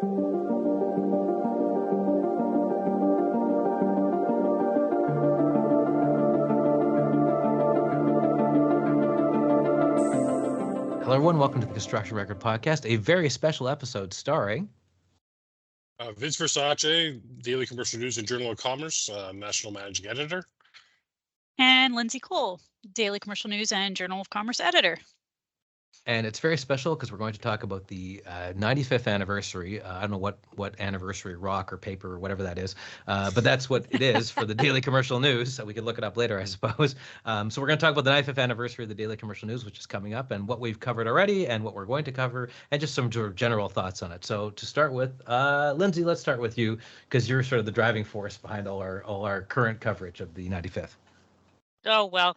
Hello, everyone. Welcome to the Construction Record Podcast, a very special episode starring Vince Versace, Daily Commercial News and Journal of Commerce, National Managing Editor. And Lindsey Cole, Daily Commercial News and Journal of Commerce Editor. And it's very special because we're going to talk about the 95th anniversary. I don't know what anniversary rock or paper or whatever that is, but that's what it is for the Daily Commercial News. So we can look it up later, I suppose. So we're going to talk about the 95th anniversary of the Daily Commercial News, which is coming up, and what we've covered already and what we're going to cover, and just some general thoughts on it. So to start with, Lindsey, let's start with you because you're sort of the driving force behind all our current coverage of the 95th. Oh, well,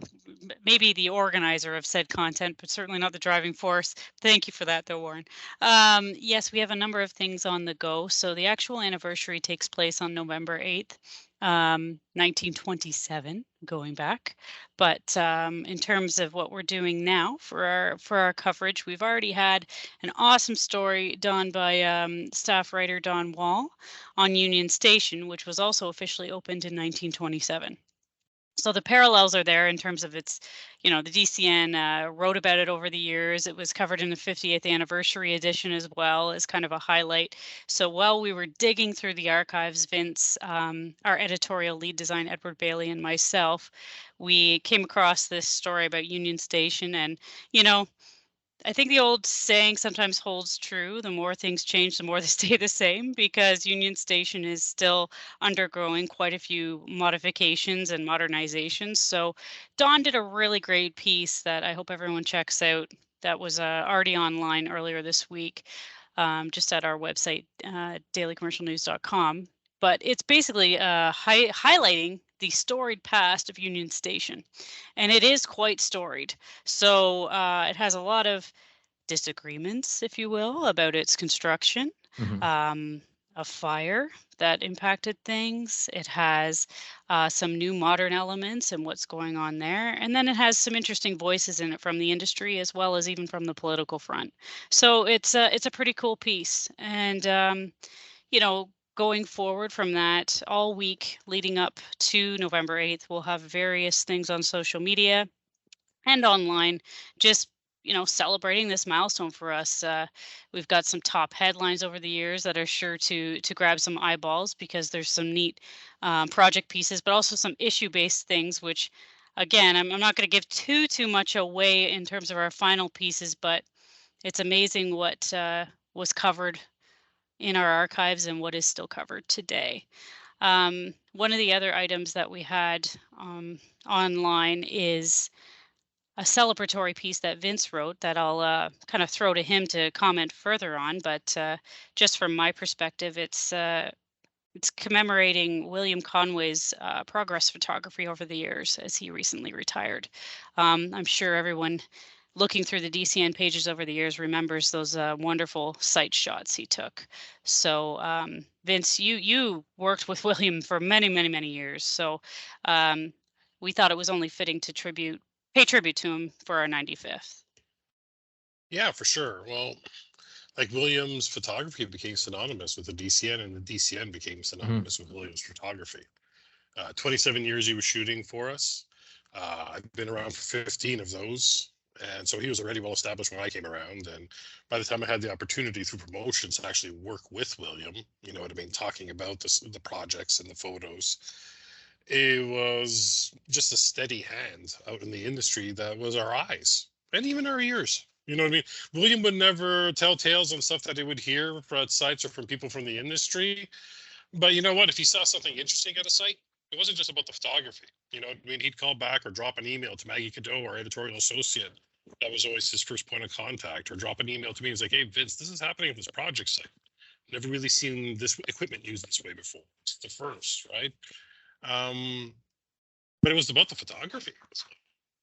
maybe the organizer of said content, but certainly not the driving force. Thank you for that, though, Warren. Yes, we have a number of things on the go. So the actual anniversary takes place on November 8th, 1927, going back. But in terms of what we're doing now for our coverage, we've already had an awesome story done by staff writer Don Wall on Union Station, which was also officially opened in 1927. So the parallels are there in terms of its, the DCN wrote about it over the years. It was covered in the 50th anniversary edition as well as kind of a highlight. So while we were digging through the archives, Vince, our editorial lead design, Edward Bailey, and myself, we came across this story about Union Station. And, I think the old saying sometimes holds true. The more things change, the more they stay the same, because Union Station is still undergoing quite a few modifications and modernizations. So Don did a really great piece that I hope everyone checks out that was already online earlier this week, just at our website, dailycommercialnews.com. But it's basically highlighting the storied past of Union Station. And it is quite storied. So it has a lot of disagreements, if you will, about its construction, a fire that impacted things. It has some new modern elements and what's going on there. And then it has some interesting voices in it from the industry as well as even from the political front. So it's a pretty cool piece. And, going forward from that, all week leading up to November 8th, we'll have various things on social media and online, just celebrating this milestone for us. We've got some top headlines over the years that are sure to grab some eyeballs because there's some neat project pieces, but also some issue-based things, which, again, I'm not going to give too much away in terms of our final pieces, but it's amazing what was covered in our archives and what is still covered today. One of the other items that we had online is a celebratory piece that Vince wrote that I'll kind of throw to him to comment further on. But just from my perspective, it's commemorating William Conway's progress photography over the years as he recently retired. I'm sure everyone looking through the DCN pages over the years remembers those wonderful site shots he took. So Vince, you worked with William for many, many, many years. So we thought it was only fitting to pay tribute to him for our 95th. Yeah, for sure. Well, like William's photography became synonymous with the DCN, and the DCN became synonymous with William's photography. 27 years he was shooting for us. I've been around for 15 of those. And so he was already well established when I came around. And by the time I had the opportunity through promotions to actually work with William, talking about the projects and the photos, it was just a steady hand out in the industry that was our eyes and even our ears. You know what I mean? William would never tell tales on stuff that he would hear at sites or from people from the industry. But you know what? If he saw something interesting at a site, it wasn't just about the photography. He'd call back or drop an email to Maggie Cadeau, our editorial associate. That was always his first point of contact, or drop an email to me. He's like, "Hey, Vince, this is happening at this project site. Never really seen this equipment used this way before. It's the first, right?" But it was about the photography.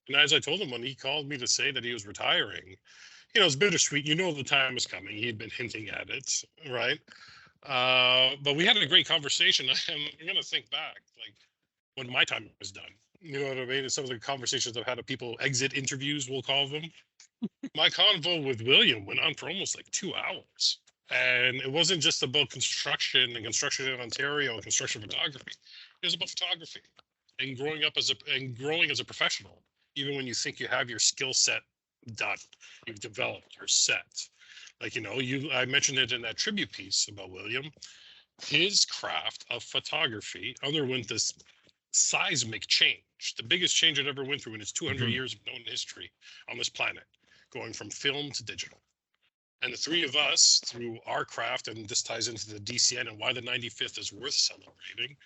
And as I told him when he called me to say that he was retiring, it's bittersweet. The time was coming. He'd been hinting at it, right? But we had a great conversation. I'm going to think back, like when my time was done. You know what I mean? And some of the conversations I've had of people, exit interviews, we'll call them. My convo with William went on for almost like 2 hours. And it wasn't just about construction and construction in Ontario and construction photography. It was about photography and growing as a professional. Even when you think you have your skill set done, you've developed your set. Like, I mentioned it in that tribute piece about William. His craft of photography underwent this seismic change, the biggest change it ever went through in its 200 years of known history on this planet, going from film to digital. And the three of us, through our craft, and this ties into the DCN and why the 95th is worth celebrating,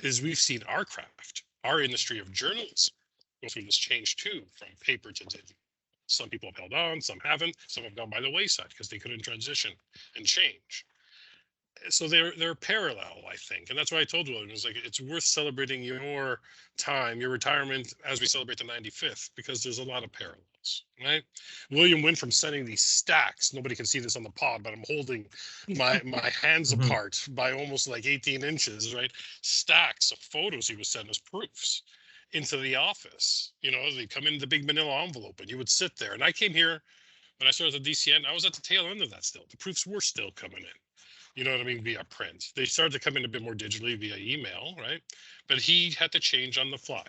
is we've seen our craft, our industry of journalism, go through this change too, from paper to digital. Some people have held on, some haven't, some have gone by the wayside because they couldn't transition and change. So they're parallel, I think. And that's why I told William, it's like, it's worth celebrating your time, your retirement, as we celebrate the 95th, because there's a lot of parallels, right? William went from sending these stacks, nobody can see this on the pod, but I'm holding my hands apart by almost like 18 inches, right? Stacks of photos he was sending as proofs into the office. They come in the big manila envelope and you would sit there. And I came here, when I started the DCN, I was at the tail end of that still. The proofs were still coming in. You know what I mean? Via print. They started to come in a bit more digitally via email, right? But he had to change on the fly,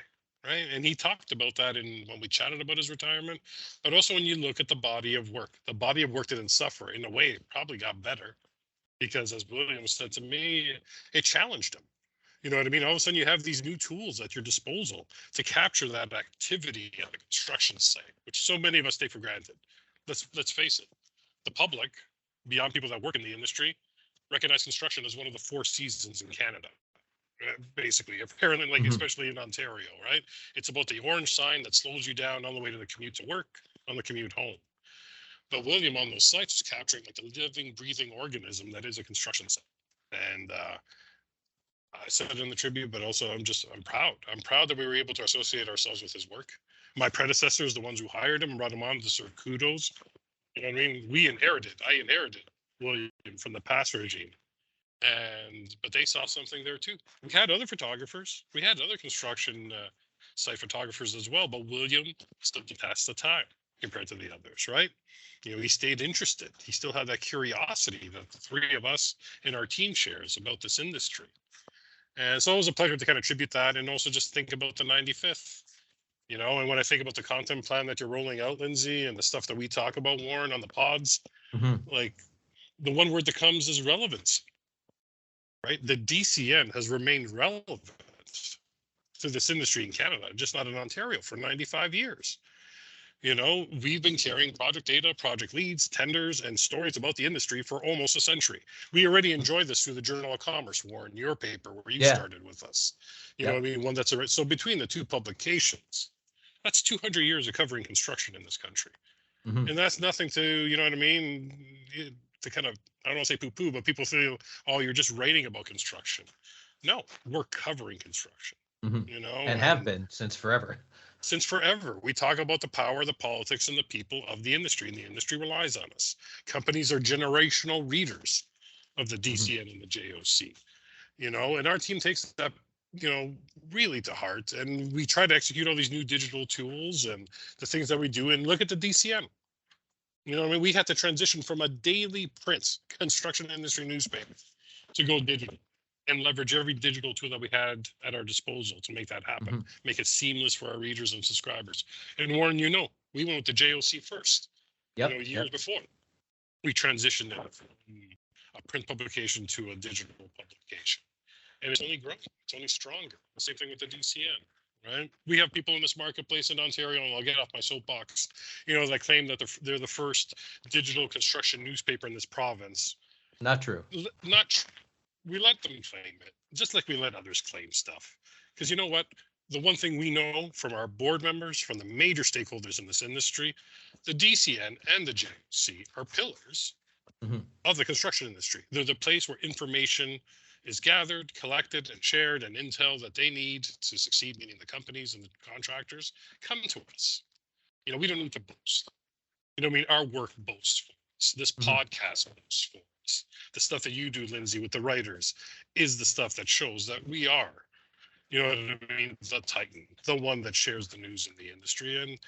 right? And he talked about that when we chatted about his retirement. But also when you look at the body of work didn't suffer. In a way, it probably got better because, as William said to me, it challenged him. You know what I mean? All of a sudden, you have these new tools at your disposal to capture that activity at the construction site, which so many of us take for granted. Let's face it, the public, beyond people that work in the industry, recognize construction as one of the 4 seasons in Canada, basically, apparently, like especially in Ontario, right? It's about the orange sign that slows you down on the way to the commute to work, on the commute home. But William on those sites is capturing like the living, breathing organism that is a construction site. And I said it in the tribute, but also I'm proud. I'm proud that we were able to associate ourselves with his work. My predecessors, the ones who hired him and brought him on, deserve kudos. You know what I mean? I inherited William from the past regime, but they saw something there too. We had other photographers, we had other construction site photographers as well, but William stood the test of time compared to the others, right? He stayed interested. He still had that curiosity that the 3 of us in our team shares about this industry. And so it was a pleasure to kind of tribute that, and also just think about the 95th. And when I think about the content plan that you're rolling out, Lindsey, and the stuff that we talk about, Warren, on the pods, like, the one word that comes is relevance, right? The DCN has remained relevant to this industry in Canada, just not in Ontario, for 95 years. We've been carrying project data, project leads, tenders, and stories about the industry for almost a century. We already enjoy this through the Journal of Commerce, Warren, your paper, where you started with us. You know what I mean? One that's so between the 2 publications, that's 200 years of covering construction in this country. And that's nothing to, you know what I mean, to kind of, I don't want to say poo-poo, but people feel, oh, you're just writing about construction. No, we're covering construction, and have been since forever. Since forever. We talk about the power, the politics, and the people of the industry, and the industry relies on us. Companies are generational readers of the DCN and the JOC, and our team takes that, really to heart. And we try to execute all these new digital tools and the things that we do, and look at the DCN. We had to transition from a daily print construction industry newspaper to go digital and leverage every digital tool that we had at our disposal to make that happen, make it seamless for our readers and subscribers. And Warren, we went with the JOC first, years before. We transitioned it from a print publication to a digital publication. And it's only growing, it's only stronger. The same thing with the DCN. Right? We have people in this marketplace in Ontario, and I'll get off my soapbox, that claim that they're the first digital construction newspaper in this province. Not true. Not true. We let them claim it, just like we let others claim stuff. Because you know what? The one thing we know from our board members, from the major stakeholders in this industry, the DCN and the JOC are pillars of the construction industry. They're the place where information is gathered, collected, and shared, and intel that they need to succeed, meaning the companies and the contractors, come to us. We don't need to boast. Our work boasts for us. This podcast boasts for us. The stuff that you do, Lindsey, with the writers is the stuff that shows that we are, the titan, the one that shares the news in the industry. And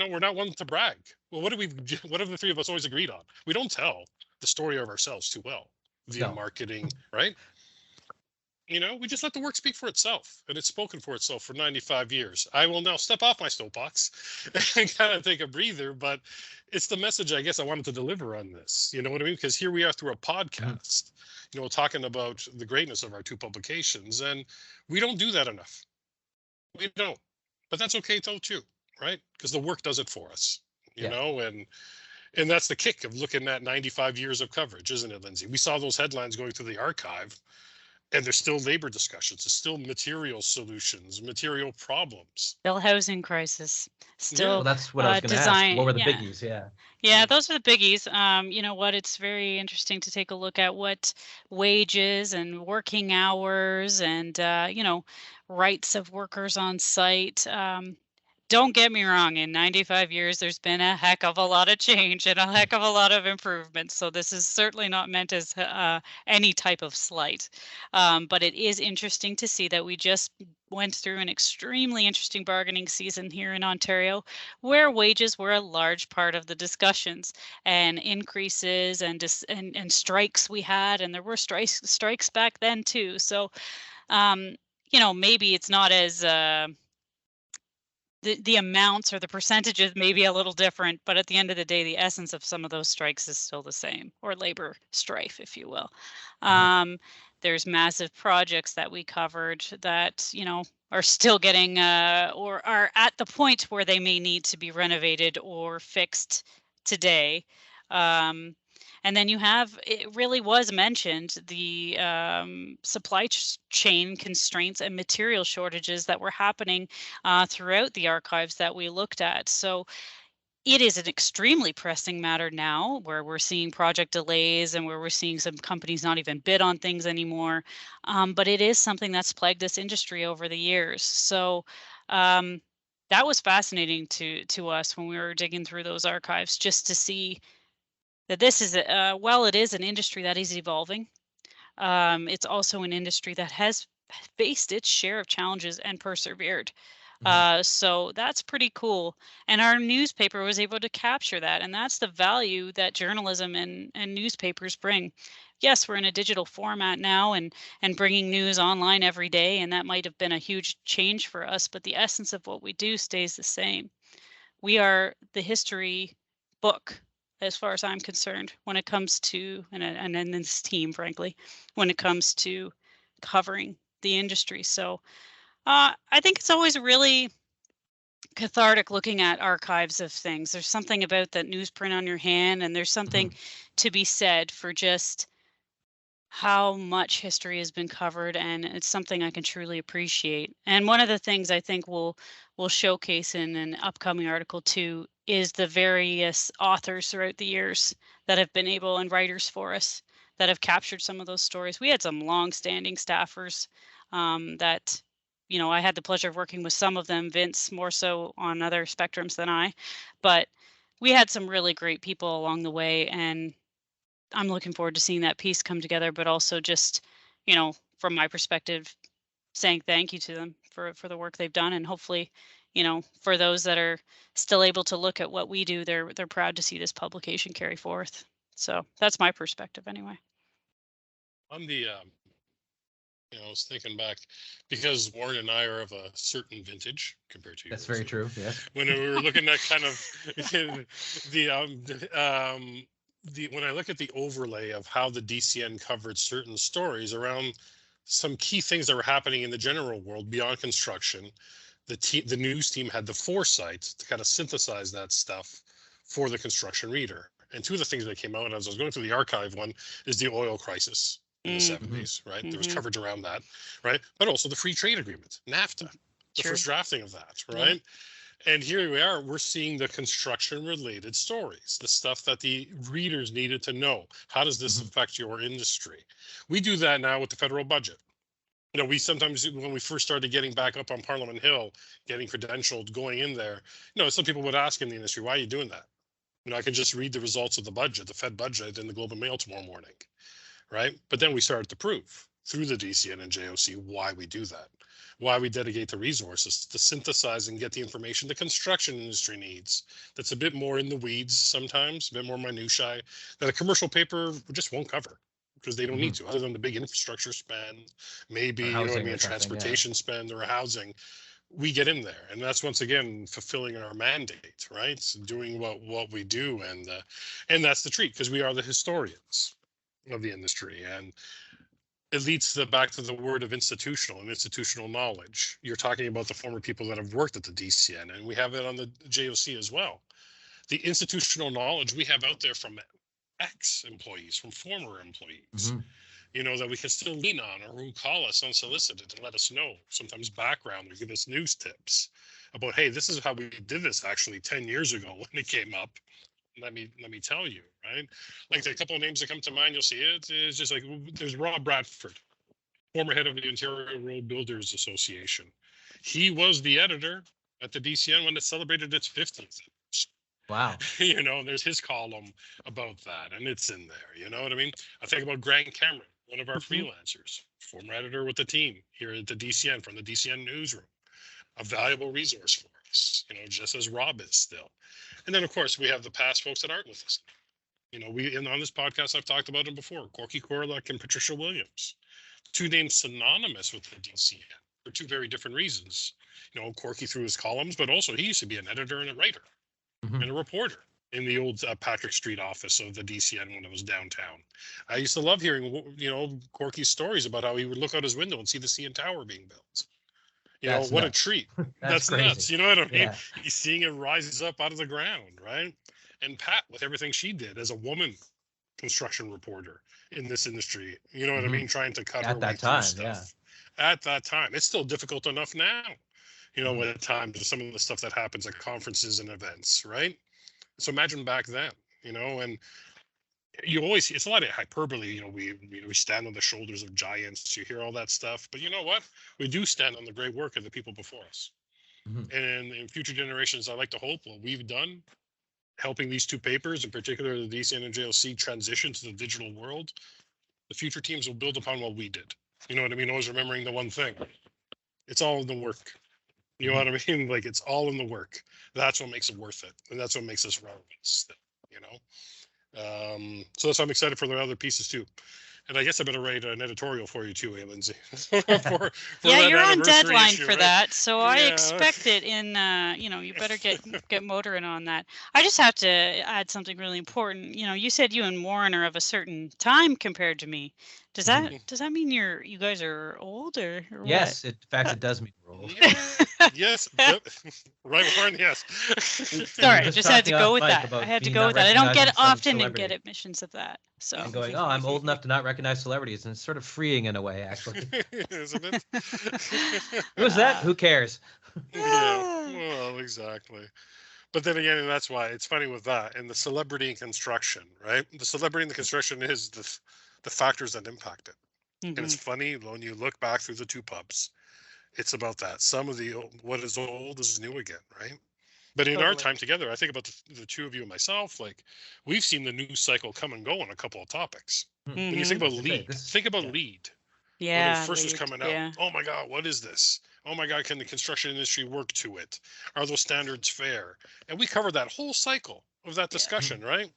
we're not one to brag. Well, what have the 3 of us always agreed on? We don't tell. the story of ourselves too well via No. marketing, right? You know, we just let the work speak for itself, and it's spoken for itself for 95 years. I will now step off my soapbox and kind of take a breather, but it's the message I guess I wanted to deliver on this. You know what I mean? Because here we are through a podcast, you know, talking about the greatness of our two publications, and we don't do that enough. We don't, but that's okay too, right? Because the work does it for us, you Yeah. know, and that's the kick of looking at 95 years of coverage, isn't it, Lindsay? We saw those headlines going through the archive. And there's still labor discussions. There's still material solutions, material problems. Still housing crisis. Still Well, that's what I was going to ask. design. What were the Yeah. biggies? Yeah. Yeah, those are the biggies. You know what? It's very interesting to take a look at what wages and working hours and, you know, rights of workers on site. Don't get me wrong, in 95 years, there's been a heck of a lot of change and a heck of a lot of improvements. So this is certainly not meant as any type of slight. But it is interesting to see that we just went through an extremely interesting bargaining season here in Ontario, where wages were a large part of the discussions and increases and strikes we had, and there were strikes back then too. So, you know, maybe it's not as the amounts or the percentages may be a little different, but at the end of the day, the essence of some of those strikes is still the same, or labor strife, if you will. There's massive projects that we covered that, you know, are still getting or are at the point where they may need to be renovated or fixed today. And then you have, it really was mentioned, the supply chain constraints and material shortages that were happening throughout the archives that we looked at. So it is an extremely pressing matter now, where we're seeing project delays and where we're seeing some companies not even bid on things anymore. But it is something that's plagued this industry over the years. So that was fascinating to us when we were digging through those archives, just to see that this is well, it is an industry that is evolving. It's also an industry that has faced its share of challenges and persevered. So that's pretty cool. And our newspaper was able to capture that. And that's the value that journalism and newspapers bring. Yes, we're in a digital format now and bringing news online every day. And that might have been a huge change for us, but the essence of what we do stays the same. We are the history book, as far as I'm concerned, when it comes to, and in this team, frankly, when it comes to covering the industry. So I think it's always really cathartic looking at archives of things. There's something about that newsprint on your hand, and there's something to be said for just how much history has been covered, and it's something I can truly appreciate. And one of the things I think we'll showcase in an upcoming article too is the various authors throughout the years that have been able, and writers for us, that have captured some of those stories. We had some long-standing staffers that, you know, I had the pleasure of working with some of them, Vince more so on other spectrums than I, but we had some really great people along the way, and I'm looking forward to seeing that piece come together, but also just, you know, from my perspective, saying thank you to them for the work they've done. And hopefully, you know, for those that are still able to look at what we do, they're proud to see this publication carry forth. So that's my perspective anyway. On the, you know, I was thinking back, because Warren and I are of a certain vintage compared to you. That's very true. Yes. When we were looking at kind of when I look at the overlay of how the DCN covered certain stories around some key things that were happening in the general world beyond construction, the news team had the foresight to kind of synthesize that stuff for the construction reader. And two of the things that came out as I was going through the archive, one is the oil crisis in the 70s, right? There was coverage around that, right? But also the free trade agreement, NAFTA, the first drafting of that, right? And here we are, we're seeing the construction related stories, the stuff that the readers needed to know. How does this affect your industry? We do that now with the federal budget. You know, we sometimes, when we first started getting back up on Parliament Hill, getting credentialed, going in there, you know, some people would ask in the industry, why are you doing that? You know, I can just read the results of the budget, the Fed budget in the Globe and Mail tomorrow morning, right? But then we started to prove, through the DCN and JOC why we do that, why we dedicate the resources to synthesize and get the information the construction industry needs. That's a bit more in the weeds sometimes, a bit more minutiae that a commercial paper just won't cover because they don't need to, other than the big infrastructure spend, maybe, you know what I mean, transportation spend or housing. We get in there, and that's once again fulfilling our mandate, right? So doing what we do, and that's the treat, because we are the historians of the industry, and it leads back to the word of institutional and institutional knowledge. You're talking about the former people that have worked at the DCN, and we have it on the JOC as well. The institutional knowledge we have out there from ex-employees, from former employees, you know, that we can still lean on, or who call us unsolicited and let us know, sometimes background, or give us news tips about, hey, this is how we did this actually 10 years ago when it came up. Let me tell you, right? Like a couple of names that come to mind, you'll see it. It's just like, there's Rob Bradford, former head of the Ontario Road Builders Association. He was the editor at the DCN when it celebrated its 50th. Wow. You know, there's his column about that, and it's in there. You know what I mean? I think about Grant Cameron, one of our freelancers, former editor with the team here at the DCN from the DCN newsroom, a valuable resource for us, you know, just as Rob is still. And then, of course, we have the past folks that aren't with us. You know, on this podcast, I've talked about them before, Corky Corlick and Patricia Williams, two names synonymous with the DCN for two very different reasons. You know, Corky through his columns, but also he used to be an editor and a writer and a reporter in the old Patrick Street office of the DCN when it was downtown. I used to love hearing, you know, Corky's stories about how he would look out his window and see the CN Tower being built. You know, what nuts. A treat. That's nuts. You know what I mean? Yeah. He's seeing it rise up out of the ground, right? And Pat, with everything she did as a woman construction reporter in this industry, you know what I mean? Trying to cut her way through stuff. At that time. It's still difficult enough now, you know, at times, some of the stuff that happens at conferences and events, right? So imagine back then, you know, and you always see, it's a lot of hyperbole, you know, we stand on the shoulders of giants, you hear all that stuff, but you know what, we do stand on the great work of the people before us. And in future generations, I like to hope what we've done, helping these two papers, in particular the DCN and JOC, transition to the digital world, the future teams will build upon what we did. You know what I mean? Always remembering the one thing, it's all in the work. You know what I mean? Like, it's all in the work. That's what makes it worth it, and that's what makes us relevant still, you know. So that's why I'm excited for the other pieces too. And I guess I better write an editorial for you too, Lindsay. for yeah, you're on deadline issue, for that, so I expect it in. You know, you better get motoring on that. I just have to add something really important. You know, you said you and Warren are of a certain time compared to me. Does that mean you guys are old or yes, what? In fact, it does mean we're old. Yes, right, Warren. Yes. Sorry, just had to go with that. I had to go with that. I don't often get admissions of that. So I'm going, oh, I'm old enough to not recognize celebrities, and it's sort of freeing in a way, actually. Isn't it? Who's that? Who cares? Yeah, well, exactly. But then again, and that's why it's funny with that and the celebrity in construction, right? The celebrity in the construction is the factors that impact it. And it's funny when you look back through the two pubs, it's about that. Some of the what is old is new again, right? But in our time together, I think about the two of you and myself, like, we've seen the news cycle come and go on a couple of topics. When you think about lead, think about lead. Yeah. When it first was coming out, oh my God, what is this? Oh my God, can the construction industry work to it? Are those standards fair? And we covered that whole cycle of that discussion, right?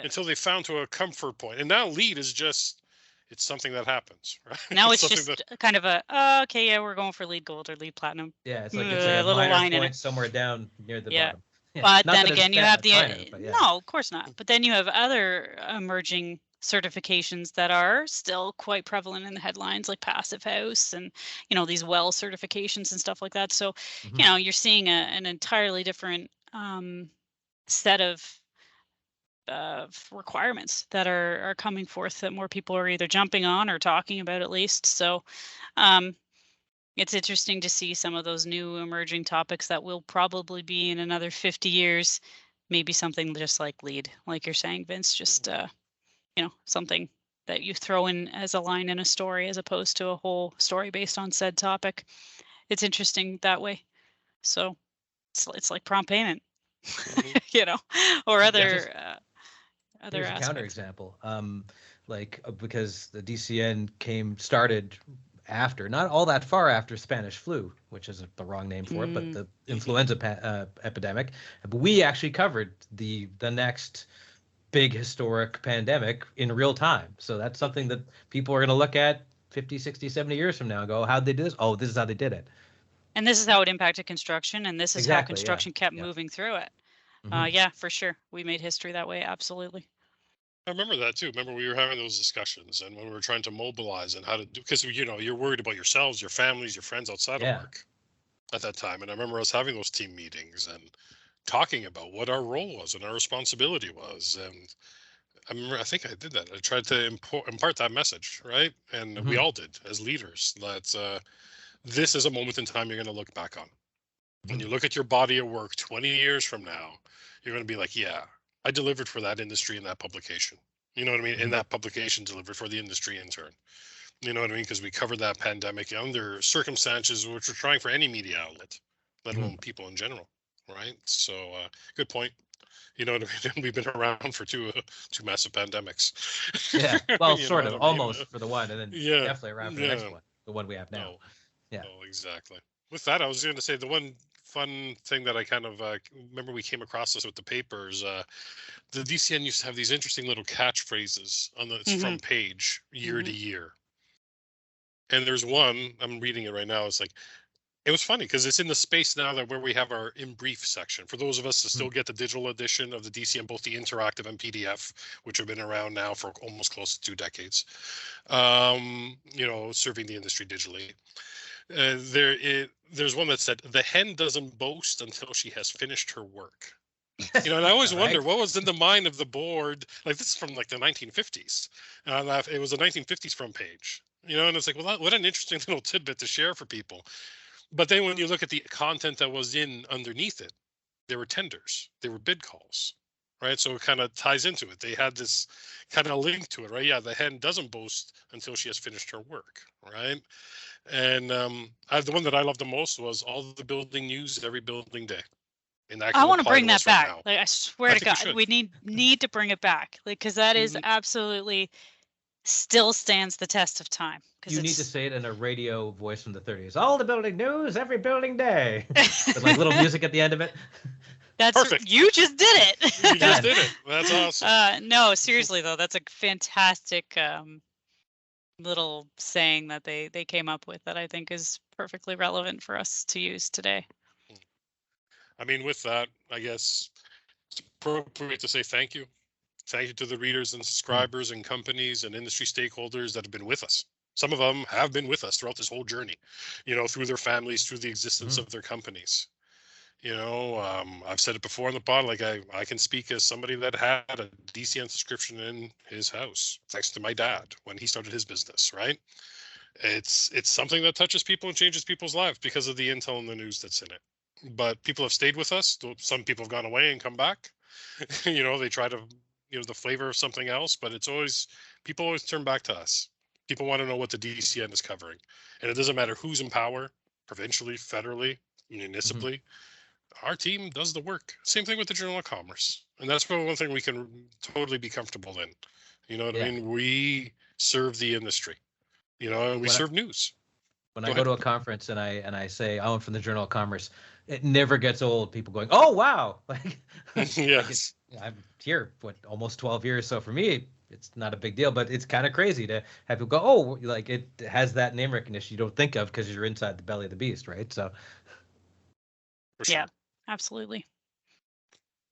Until they found to a comfort point. And now lead is just, it's something that happens, right? Now it's just kind of a, okay, yeah, we're going for lead gold or lead platinum. Yeah, it's like a little line in it somewhere down near the bottom. Yeah. But then again, you have no, of course not. But then you have other emerging certifications that are still quite prevalent in the headlines, like Passive House and, you know, these well certifications and stuff like that. So, you know, you're seeing an entirely different set of requirements that are coming forth that more people are either jumping on or talking about, at least. So it's interesting to see some of those new emerging topics that will probably be in another 50 years, maybe something just like lead, like you're saying, Vince, just you know, something that you throw in as a line in a story as opposed to a whole story based on said topic. It's interesting that way. So it's like prompt payment, you know, or other Here's a counterexample. because the DCN started after, not all that far after Spanish flu, which is the wrong name for it, but the influenza epidemic. But we actually covered the next big historic pandemic in real time. So that's something that people are going to look at 50, 60, 70 years from now and go, how'd they do this? Oh, this is how they did it. And this is how it impacted construction, and this is how construction kept Yeah. moving through it. Mhm. Yeah, for sure. We made history that way. Absolutely. I remember that too. Remember we were having those discussions, and when we were trying to mobilize and how to do, because you're worried about yourselves, your families, your friends outside of work at that time. And I remember us having those team meetings and talking about what our role was and our responsibility was. And I think I did that. I tried to impart that message, right? And we all did as leaders that this is a moment in time you're going to look back on. When you look at your body of work 20 years from now, you're going to be like, yeah, I delivered for that industry in that publication. You know what I mean? And that publication delivered for the industry in turn. You know what I mean? Because we covered that pandemic under circumstances which we're trying for any media outlet, let alone people in general, right? So good point. You know what I mean? We've been around for two massive pandemics. Yeah, well, sort of, I mean? almost for the one, and then definitely around for the next one, the one we have now. No, exactly. With that, I was going to say the one fun thing that I kind of remember we came across this with the papers. The DCN used to have these interesting little catchphrases on the front page year to year. And there's one, I'm reading it right now. It's like, it was funny because it's in the space now that where we have our in brief section. For those of us that still get the digital edition of the DCN, both the interactive and PDF, which have been around now for almost close to 2 decades, serving the industry digitally. There's one that said, the hen doesn't boast until she has finished her work. And I always wonder what was in the mind of the board. Like, this is from like the 1950s. It was a 1950s front page, and it's like, well, what an interesting little tidbit to share for people. But then when you look at the content that was in underneath it, there were tenders, there were bid calls, right? So it kind of ties into it. They had this kind of link to it, right? Yeah, the hen doesn't boast until she has finished her work, right? And the one that I loved the most was all the building news every building day. And that I want to bring that back. Right, like, I swear to God, we need to bring it back, because that is absolutely still stands the test of time. You need to say it in a radio voice from the 30s. All the building news every building day, with like little music at the end of it. That's perfect. You just did it. You just did it. That's awesome. No, seriously though, that's a fantastic little saying that they came up with that I think is perfectly relevant for us to use today. I mean, with that, I guess it's appropriate to say thank you. Thank you to the readers and subscribers and companies and industry stakeholders that have been with us. Some of them have been with us throughout this whole journey, through their families, through the existence of their companies. I've said it before on the pod, like I can speak as somebody that had a DCN subscription in his house, thanks to my dad when he started his business, right? It's something that touches people and changes people's lives because of the intel and the news that's in it. But people have stayed with us. Some people have gone away and come back. They try to, the flavor of something else, but people always turn back to us. People want to know what the DCN is covering. And it doesn't matter who's in power, provincially, federally, municipally. Our team does the work. Same thing with the Journal of Commerce. And that's one thing we can totally be comfortable in. You know what I mean? We serve the industry, and we serve news. When I go to a conference and I say, I'm from the Journal of Commerce, it never gets old. People going, oh, wow. Like, yes. I'm here, almost 12 years. So for me, it's not a big deal, but it's kind of crazy to have people go, oh, like it has that name recognition you don't think of because you're inside the belly of the beast, right? So. Sure. Yeah, absolutely.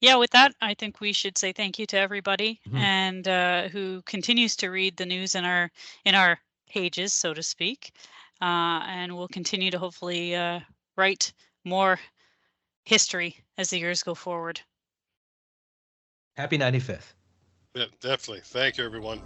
Yeah, with that, I think we should say thank you to everybody and who continues to read the news in our pages, so to speak. And we'll continue to hopefully write more history as the years go forward. Happy 95th. Yeah, definitely. Thank you, everyone.